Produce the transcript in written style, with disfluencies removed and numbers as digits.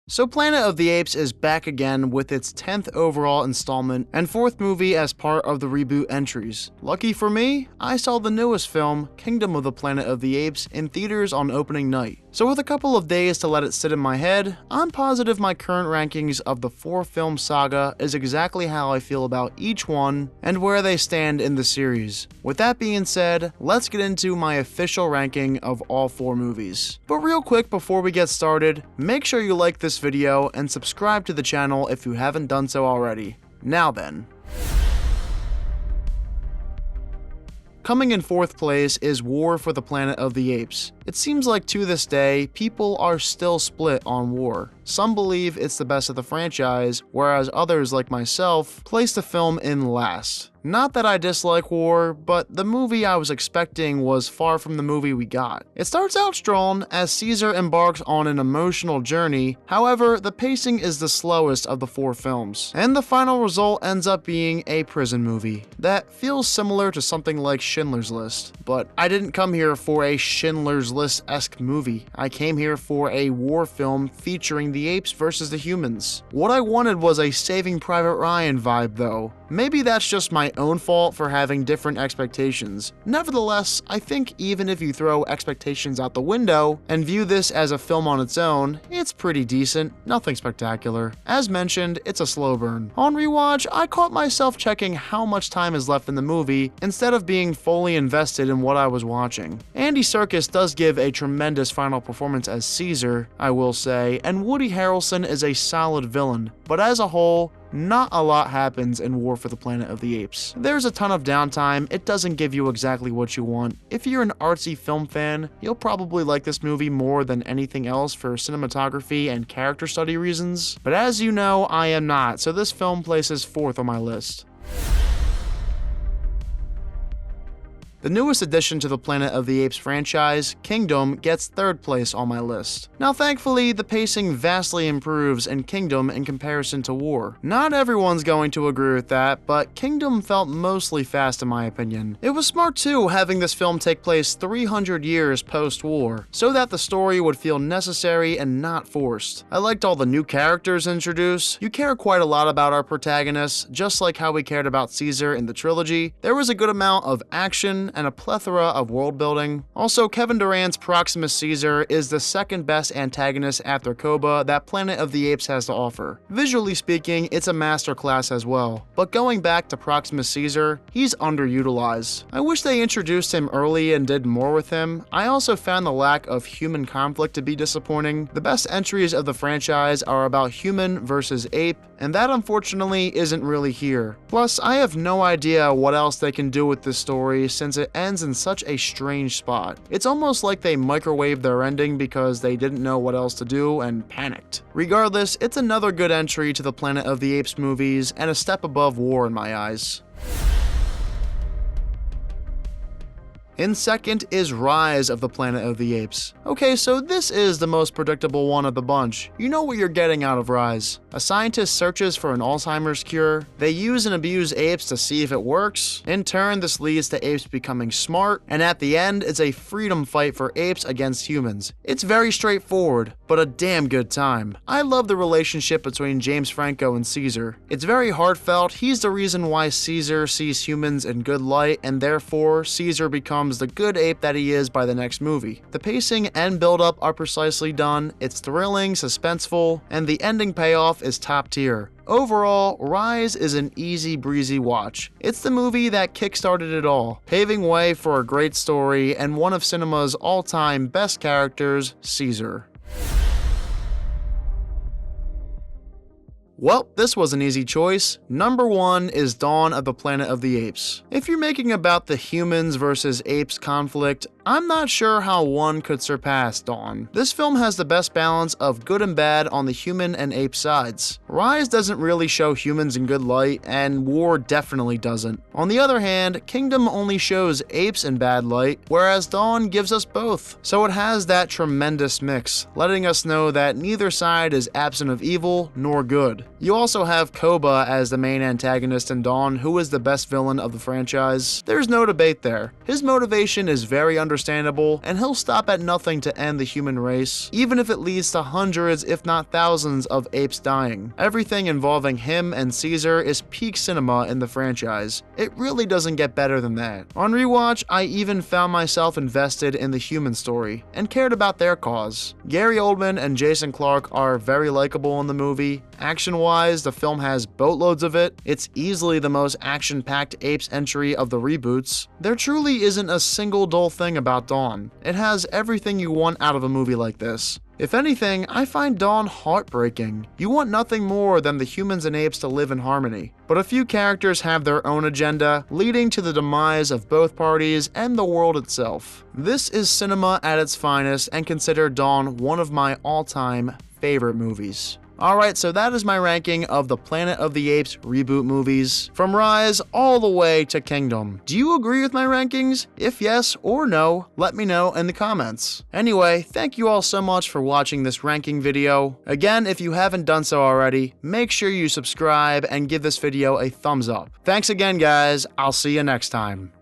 So Planet of the Apes is back again with its 10th overall installment and 4th movie as part of the reboot entries. Lucky for me, I saw the newest film, Kingdom of the Planet of the Apes, in theaters on opening night. So with a couple of days to let it sit in my head, I'm positive my current rankings of the 4-film saga is exactly how I feel about each one and where they stand in the series. With that being said, let's get into my official ranking of all 4 movies. But real quick before we get started, make sure you like this video and subscribe to the channel if you haven't done so already. Now then. Coming in 4th place is War for the Planet of the Apes. It seems like to this day, people are still split on War. Some believe it's the best of the franchise, whereas others like myself place the film in last. Not that I dislike War, but the movie I was expecting was far from the movie we got. It starts out strong as Caesar embarks on an emotional journey, however, the pacing is the slowest of the 4 films, and the final result ends up being a prison movie that feels similar to something like Schindler's List. But I didn't come here for a Schindler's List-esque movie. I came here for a war film featuring the apes versus the humans. What I wanted was a Saving Private Ryan vibe though. Maybe that's just my own fault for having different expectations. Nevertheless, I think even if you throw expectations out the window and view this as a film on its own, it's pretty decent, nothing spectacular. As mentioned, it's a slow burn. On rewatch, I caught myself checking how much time is left in the movie instead of being fully invested in what I was watching. Andy Serkis does give a tremendous final performance as Caesar, I will say, and Woody Harrelson is a solid villain, but as a whole, not a lot happens in War for the Planet of the Apes. There's a ton of downtime, it doesn't give you exactly what you want. If you're an artsy film fan, you'll probably like this movie more than anything else for cinematography and character study reasons, but as you know, I am not, so this film places 4th on my list. The newest addition to the Planet of the Apes franchise, Kingdom, gets 3rd place on my list. Now thankfully, the pacing vastly improves in Kingdom in comparison to War. Not everyone's going to agree with that, but Kingdom felt mostly fast in my opinion. It was smart too having this film take place 300 years post-war, so that the story would feel necessary and not forced. I liked all the new characters introduced. You care quite a lot about our protagonists, just like how we cared about Caesar in the trilogy. There was a good amount of action and a plethora of world building. Also, Kevin Durant's Proximus Caesar is the 2nd best antagonist after Koba that Planet of the Apes has to offer. Visually speaking, it's a masterclass as well. But going back to Proximus Caesar, he's underutilized. I wish they introduced him early and did more with him. I also found the lack of human conflict to be disappointing. The best entries of the franchise are about human versus ape, and that unfortunately isn't really here. Plus, I have no idea what else they can do with this story since it ends in such a strange spot. It's almost like they microwaved their ending because they didn't know what else to do and panicked. Regardless, it's another good entry to the Planet of the Apes movies and a step above War in my eyes. In 2nd is Rise of the Planet of the Apes. Okay, so this is the most predictable one of the bunch. You know what you're getting out of Rise. A scientist searches for an Alzheimer's cure. They use and abuse apes to see if it works. In turn, this leads to apes becoming smart, and at the end, it's a freedom fight for apes against humans. It's very straightforward, but a damn good time. I love the relationship between James Franco and Caesar. It's very heartfelt. He's the reason why Caesar sees humans in good light, and therefore, Caesar becomes the good ape that he is by the next movie. The pacing and build-up are precisely done, it's thrilling, suspenseful, and the ending payoff is top tier. Overall, Rise is an easy breezy watch. It's the movie that kickstarted it all, paving way for a great story and one of cinema's all-time best characters, Caesar. Well, this was an easy choice. Number 1 is Dawn of the Planet of the Apes. If you're making about the humans versus apes conflict, I'm not sure how one could surpass Dawn. This film has the best balance of good and bad on the human and ape sides. Rise doesn't really show humans in good light, and War definitely doesn't. On the other hand, Kingdom only shows apes in bad light, whereas Dawn gives us both. So it has that tremendous mix, letting us know that neither side is absent of evil nor good. You also have Koba as the main antagonist in Dawn, who is the best villain of the franchise. There's no debate there. His motivation is very understandable, and he'll stop at nothing to end the human race, even if it leads to hundreds if not thousands of apes dying. Everything involving him and Caesar is peak cinema in the franchise. It really doesn't get better than that. On rewatch, I even found myself invested in the human story, and cared about their cause. Gary Oldman and Jason Clarke are very likable in the movie. Action-wise, the film has boatloads of it. It's easily the most action-packed Apes entry of the reboots. There truly isn't a single dull thing about Dawn. It has everything you want out of a movie like this. If anything, I find Dawn heartbreaking. You want nothing more than the humans and apes to live in harmony. But a few characters have their own agenda, leading to the demise of both parties and the world itself. This is cinema at its finest, and consider Dawn one of my all-time favorite movies. Alright, so that is my ranking of the Planet of the Apes reboot movies, from Rise all the way to Kingdom. Do you agree with my rankings? If yes or no, let me know in the comments. Anyway, thank you all so much for watching this ranking video. Again, if you haven't done so already, make sure you subscribe and give this video a thumbs up. Thanks again, guys. I'll see you next time.